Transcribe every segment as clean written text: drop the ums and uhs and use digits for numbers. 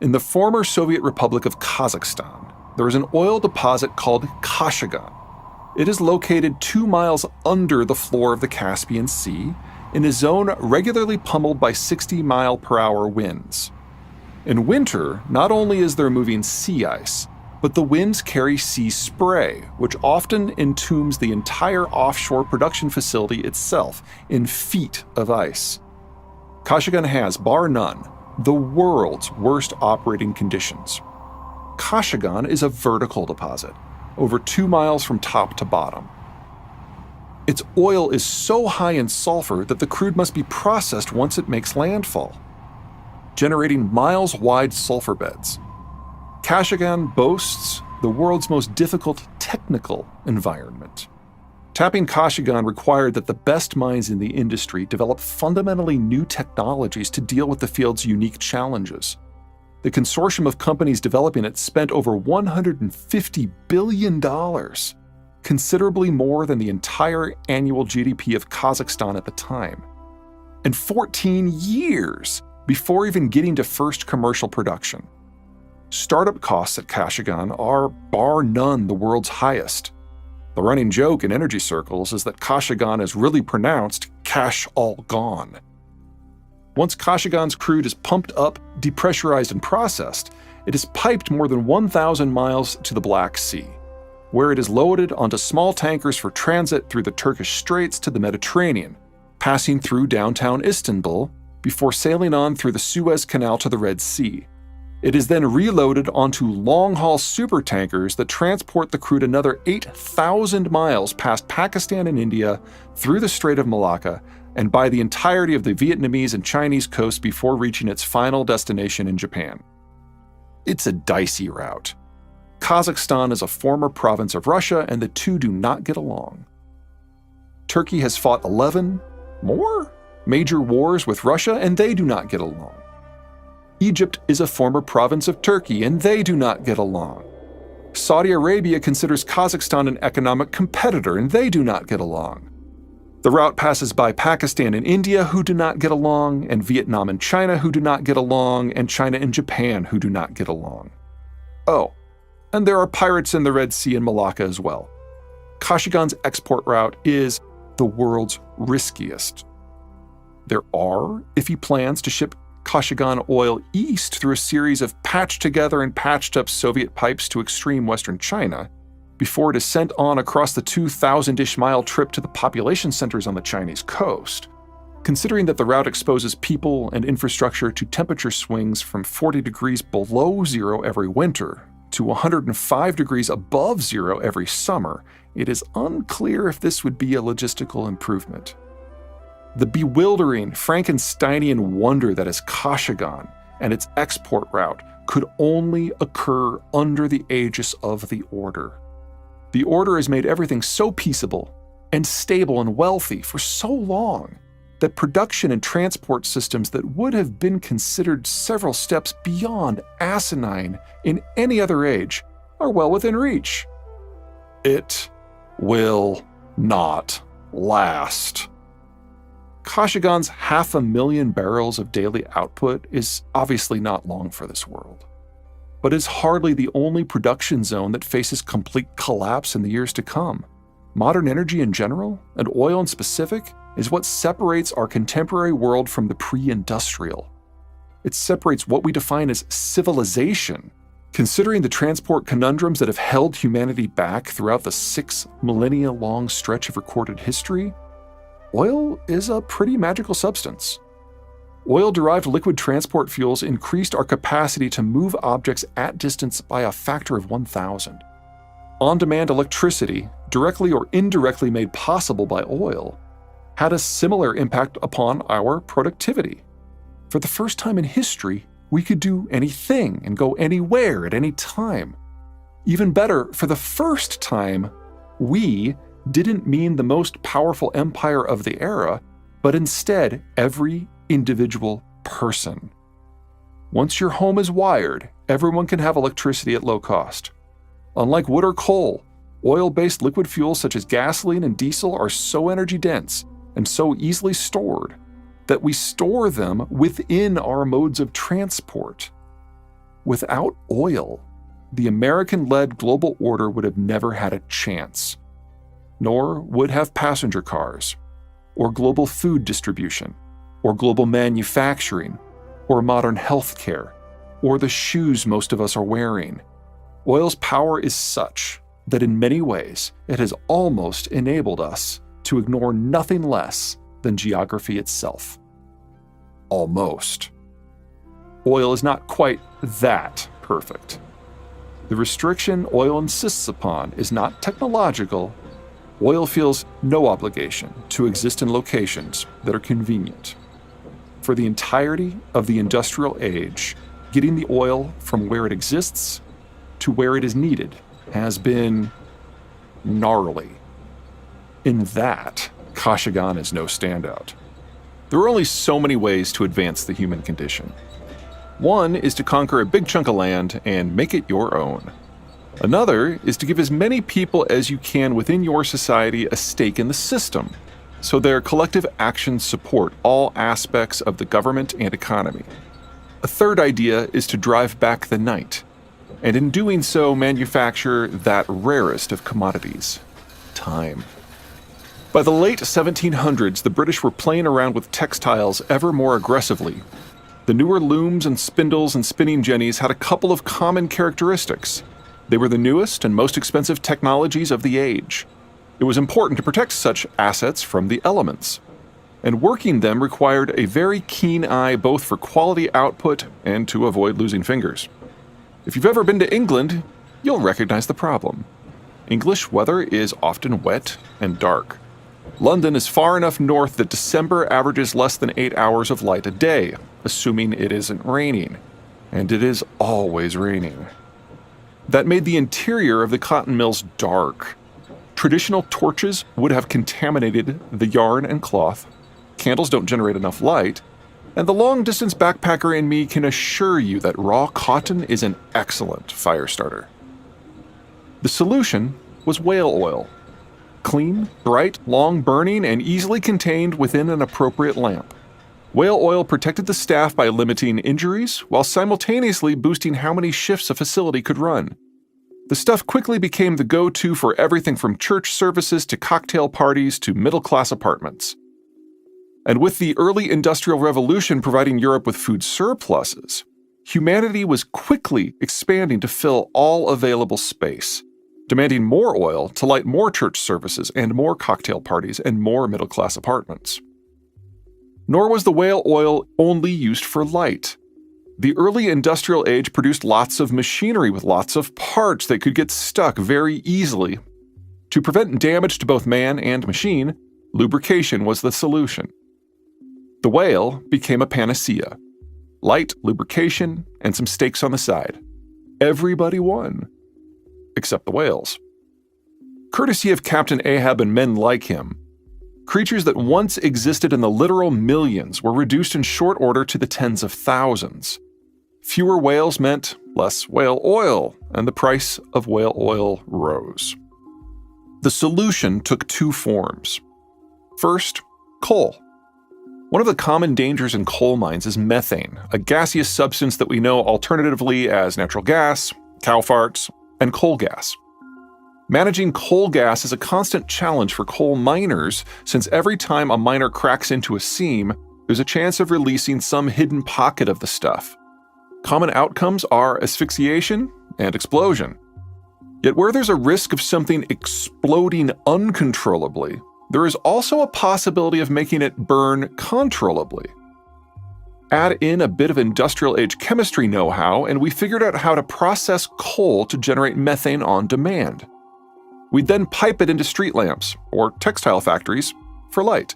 In the former Soviet Republic of Kazakhstan, there is an oil deposit called Kashagan. It is located 2 miles under the floor of the Caspian Sea in a zone regularly pummeled by 60-mile-per-hour winds. In winter, not only is there moving sea ice, but the winds carry sea spray, which often entombs the entire offshore production facility itself in feet of ice. Kashagan has, bar none, the world's worst operating conditions. Kashagan is a vertical deposit, over 2 miles from top to bottom. Its oil is so high in sulfur that the crude must be processed once it makes landfall, generating miles-wide sulfur beds. Kashagan boasts the world's most difficult technical environment. Tapping Kashagan required that the best minds in the industry develop fundamentally new technologies to deal with the field's unique challenges. The consortium of companies developing it spent over $150 billion, considerably more than the entire annual GDP of Kazakhstan at the time, and 14 years before even getting to first commercial production. Startup costs at Kashagan are, bar none, the world's highest. The running joke in energy circles is that Kashagan is really pronounced cash all gone. Once Kashagan's crude is pumped up, depressurized, and processed, it is piped more than 1,000 miles to the Black Sea, where it is loaded onto small tankers for transit through the Turkish Straits to the Mediterranean, passing through downtown Istanbul before sailing on through the Suez Canal to the Red Sea. It is then reloaded onto long-haul supertankers that transport the crude another 8,000 miles past Pakistan and India, through the Strait of Malacca, and by the entirety of the Vietnamese and Chinese coast before reaching its final destination in Japan. It's a dicey route. Kazakhstan is a former province of Russia, and the two do not get along. Turkey has fought 11 more major wars with Russia, and they do not get along. Egypt is a former province of Turkey, and they do not get along. Saudi Arabia considers Kazakhstan an economic competitor, and they do not get along. The route passes by Pakistan and India, who do not get along, and Vietnam and China, who do not get along, and China and Japan, who do not get along. Oh, and there are pirates in the Red Sea and Malacca as well. Kashagan's export route is the world's riskiest. There are iffy plans to ship Kashagan oil east through a series of patched-together and patched-up Soviet pipes to extreme western China, before it is sent on across the 2,000-ish mile trip to the population centers on the Chinese coast. Considering that the route exposes people and infrastructure to temperature swings from 40 degrees below zero every winter to 105 degrees above zero every summer, it is unclear if this would be a logistical improvement. The bewildering Frankensteinian wonder that is Kashagan and its export route could only occur under the aegis of the Order. The Order has made everything so peaceable and stable and wealthy for so long that production and transport systems that would have been considered several steps beyond asinine in any other age are well within reach. It will not last. Kashagan's 500,000 barrels of daily output is obviously not long for this world, but is hardly the only production zone that faces complete collapse in the years to come. Modern energy in general, and oil in specific, is what separates our contemporary world from the pre-industrial. It separates what we define as civilization. Considering the transport conundrums that have held humanity back throughout the 6 millennia-long stretch of recorded history, oil is a pretty magical substance. Oil-derived liquid transport fuels increased our capacity to move objects at distance by a factor of 1,000. On-demand electricity, directly or indirectly made possible by oil, had a similar impact upon our productivity. For the first time in history, we could do anything and go anywhere at any time. Even better, for the first time, we didn't mean the most powerful empire of the era, but instead every individual person. Once your home is wired, everyone can have electricity at low cost. Unlike wood or coal, oil-based liquid fuels such as gasoline and diesel are so energy-dense and so easily stored that we store them within our modes of transport. Without oil, the American-led global order would have never had a chance, nor would have passenger cars, or global food distribution, or global manufacturing, or modern healthcare, or the shoes most of us are wearing. Oil's power is such that in many ways it has almost enabled us to ignore nothing less than geography itself. Almost. Oil is not quite that perfect. The restriction oil insists upon is not technological. Oil feels no obligation to exist in locations that are convenient. For the entirety of the industrial age, getting the oil from where it exists to where it is needed has been gnarly. In that, Kashagan is no standout. There are only so many ways to advance the human condition. One is to conquer a big chunk of land and make it your own. Another is to give as many people as you can within your society a stake in the system, so their collective actions support all aspects of the government and economy. A third idea is to drive back the night, and in doing so manufacture that rarest of commodities, time. By the late 1700s, the British were playing around with textiles ever more aggressively. The newer looms and spindles and spinning jennies had a couple of common characteristics. They were the newest and most expensive technologies of the age. It was important to protect such assets from the elements, and working them required a very keen eye both for quality output and to avoid losing fingers. If you've ever been to England, you'll recognize the problem. English weather is often wet and dark. London is far enough north that December averages less than 8 hours of light a day, assuming it isn't raining. And it is always raining. That made the interior of the cotton mills dark. Traditional torches would have contaminated the yarn and cloth. Candles don't generate enough light. And the long-distance backpacker in me can assure you that raw cotton is an excellent fire starter. The solution was whale oil. Clean, bright, long-burning, and easily contained within an appropriate lamp. Whale oil protected the staff by limiting injuries, while simultaneously boosting how many shifts a facility could run. The stuff quickly became the go-to for everything from church services to cocktail parties to middle-class apartments. And with the early Industrial Revolution providing Europe with food surpluses, humanity was quickly expanding to fill all available space, demanding more oil to light more church services and more cocktail parties and more middle-class apartments. Nor was the whale oil only used for light. The early industrial age produced lots of machinery with lots of parts that could get stuck very easily. To prevent damage to both man and machine, lubrication was the solution. The whale became a panacea. Light, lubrication, and some steaks on the side. Everybody won. Except the whales. Courtesy of Captain Ahab and men like him, creatures that once existed in the literal millions were reduced in short order to the tens of thousands. Fewer whales meant less whale oil, and the price of whale oil rose. The solution took two forms. First, coal. One of the common dangers in coal mines is methane, a gaseous substance that we know alternatively as natural gas, cow farts, and coal gas. Managing coal gas is a constant challenge for coal miners, since every time a miner cracks into a seam, there's a chance of releasing some hidden pocket of the stuff. Common outcomes are asphyxiation and explosion. Yet where there's a risk of something exploding uncontrollably, there is also a possibility of making it burn controllably. Add in a bit of industrial age chemistry know-how, and we figured out how to process coal to generate methane on demand. We'd then pipe it into street lamps, or textile factories, for light.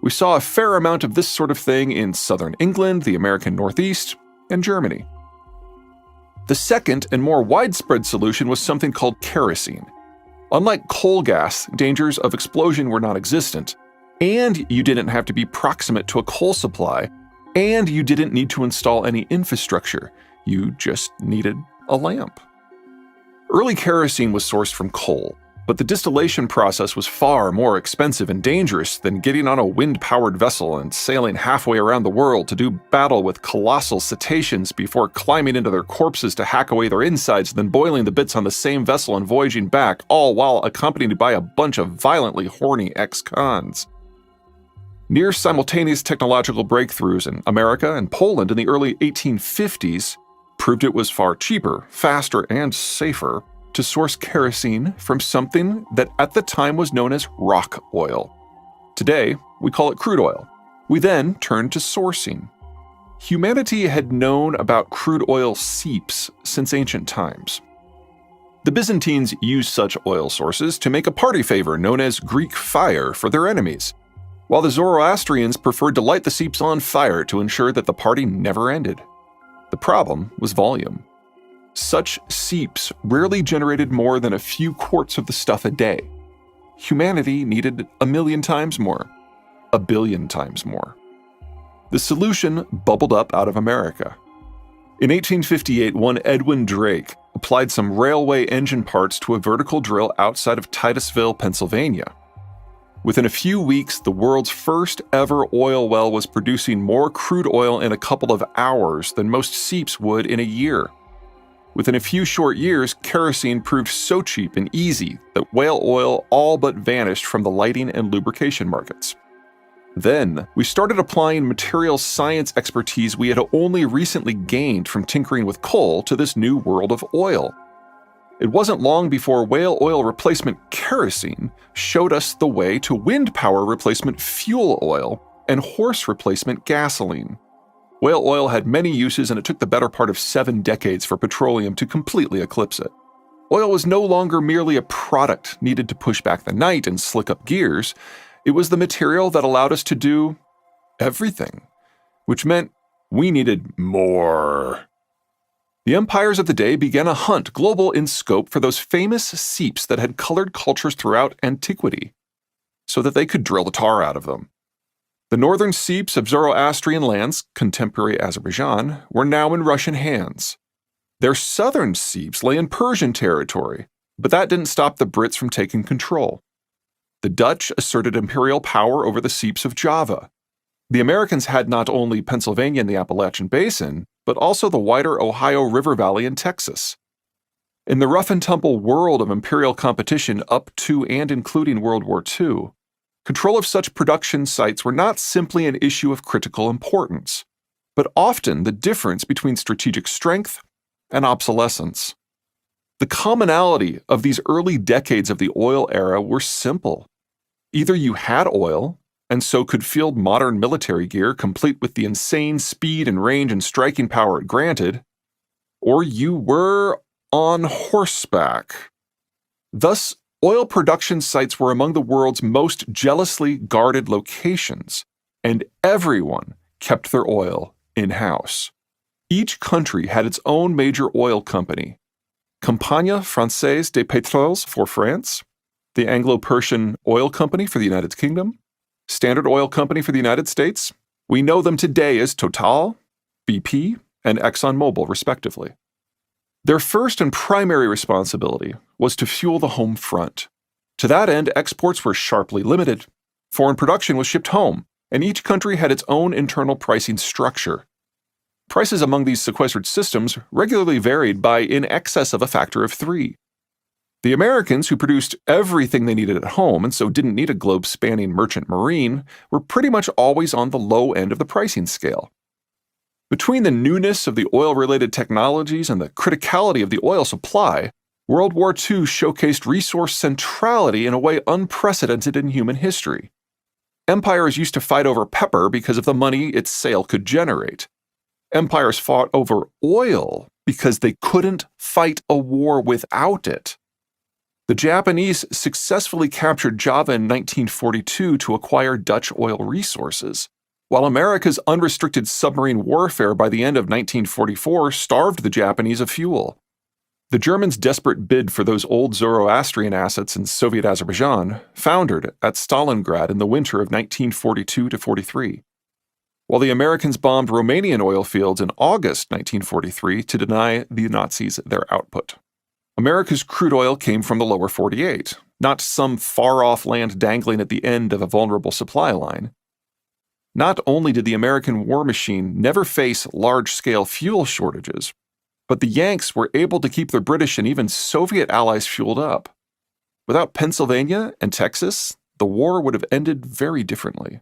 We saw a fair amount of this sort of thing in southern England, the American Northeast, and Germany. The second and more widespread solution was something called kerosene. Unlike coal gas, dangers of explosion were non-existent, and you didn't have to be proximate to a coal supply, and you didn't need to install any infrastructure. You just needed a lamp. Early kerosene was sourced from coal. But the distillation process was far more expensive and dangerous than getting on a wind-powered vessel and sailing halfway around the world to do battle with colossal cetaceans before climbing into their corpses to hack away their insides, then boiling the bits on the same vessel and voyaging back, all while accompanied by a bunch of violently horny ex-cons. Near simultaneous technological breakthroughs in America and Poland in the early 1850s proved it was far cheaper, faster, and safer to source kerosene from something that at the time was known as rock oil. Today, we call it crude oil. We then turned to sourcing. Humanity had known about crude oil seeps since ancient times. The Byzantines used such oil sources to make a party favor known as Greek fire for their enemies, while the Zoroastrians preferred to light the seeps on fire to ensure that the party never ended. The problem was volume. Such seeps rarely generated more than a few quarts of the stuff a day. Humanity needed 1,000,000 times more, 1,000,000,000 times more. The solution bubbled up out of America. In 1858, one Edwin Drake applied some railway engine parts to a vertical drill outside of Titusville, Pennsylvania. Within a few weeks, the world's first ever oil well was producing more crude oil in a couple of hours than most seeps would in a year. Within a few short years, kerosene proved so cheap and easy that whale oil all but vanished from the lighting and lubrication markets. Then, we started applying material science expertise we had only recently gained from tinkering with coal to this new world of oil. It wasn't long before whale oil replacement kerosene showed us the way to wind power replacement fuel oil and horse replacement gasoline. Whale oil had many uses, and it took the better part of 7 decades for petroleum to completely eclipse it. Oil was no longer merely a product needed to push back the night and slick up gears. It was the material that allowed us to do everything, which meant we needed more. The empires of the day began a hunt, global in scope, for those famous seeps that had colored cultures throughout antiquity, so that they could drill the tar out of them. The northern seeps of Zoroastrian lands, contemporary Azerbaijan, were now in Russian hands. Their southern seeps lay in Persian territory, but that didn't stop the Brits from taking control. The Dutch asserted imperial power over the seeps of Java. The Americans had not only Pennsylvania and the Appalachian Basin, but also the wider Ohio River Valley in Texas. In the rough-and-tumble world of imperial competition up to and including World War II, control of such production sites were not simply an issue of critical importance, but often the difference between strategic strength and obsolescence. The commonality of these early decades of the oil era were simple. Either you had oil, and so could field modern military gear complete with the insane speed and range and striking power it granted, or you were on horseback. Thus, oil production sites were among the world's most jealously guarded locations, and everyone kept their oil in-house. Each country had its own major oil company: Compagnie Française des Pétroles for France, the Anglo-Persian Oil Company for the United Kingdom, Standard Oil Company for the United States. We know them today as Total, BP, and ExxonMobil, respectively. Their first and primary responsibility was to fuel the home front. To that end, exports were sharply limited. Foreign production was shipped home, and each country had its own internal pricing structure. Prices among these sequestered systems regularly varied by in excess of a factor of 3. The Americans, who produced everything they needed at home and so didn't need a globe-spanning merchant marine, were pretty much always on the low end of the pricing scale. Between the newness of the oil-related technologies and the criticality of the oil supply, World War II showcased resource centrality in a way unprecedented in human history. Empires used to fight over pepper because of the money its sale could generate. Empires fought over oil because they couldn't fight a war without it. The Japanese successfully captured Java in 1942 to acquire Dutch oil resources, while America's unrestricted submarine warfare by the end of 1944 starved the Japanese of fuel. The Germans' desperate bid for those old Zoroastrian assets in Soviet Azerbaijan foundered at Stalingrad in the winter of 1942-43, while the Americans bombed Romanian oil fields in August 1943 to deny the Nazis their output. America's crude oil came from the lower 48, not some far-off land dangling at the end of a vulnerable supply line. Not only did the American war machine never face large-scale fuel shortages, but the Yanks were able to keep their British and even Soviet allies fueled up. Without Pennsylvania and Texas, the war would have ended very differently.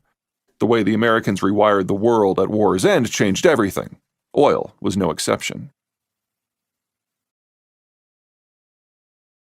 The way the Americans rewired the world at war's end changed everything. Oil was no exception.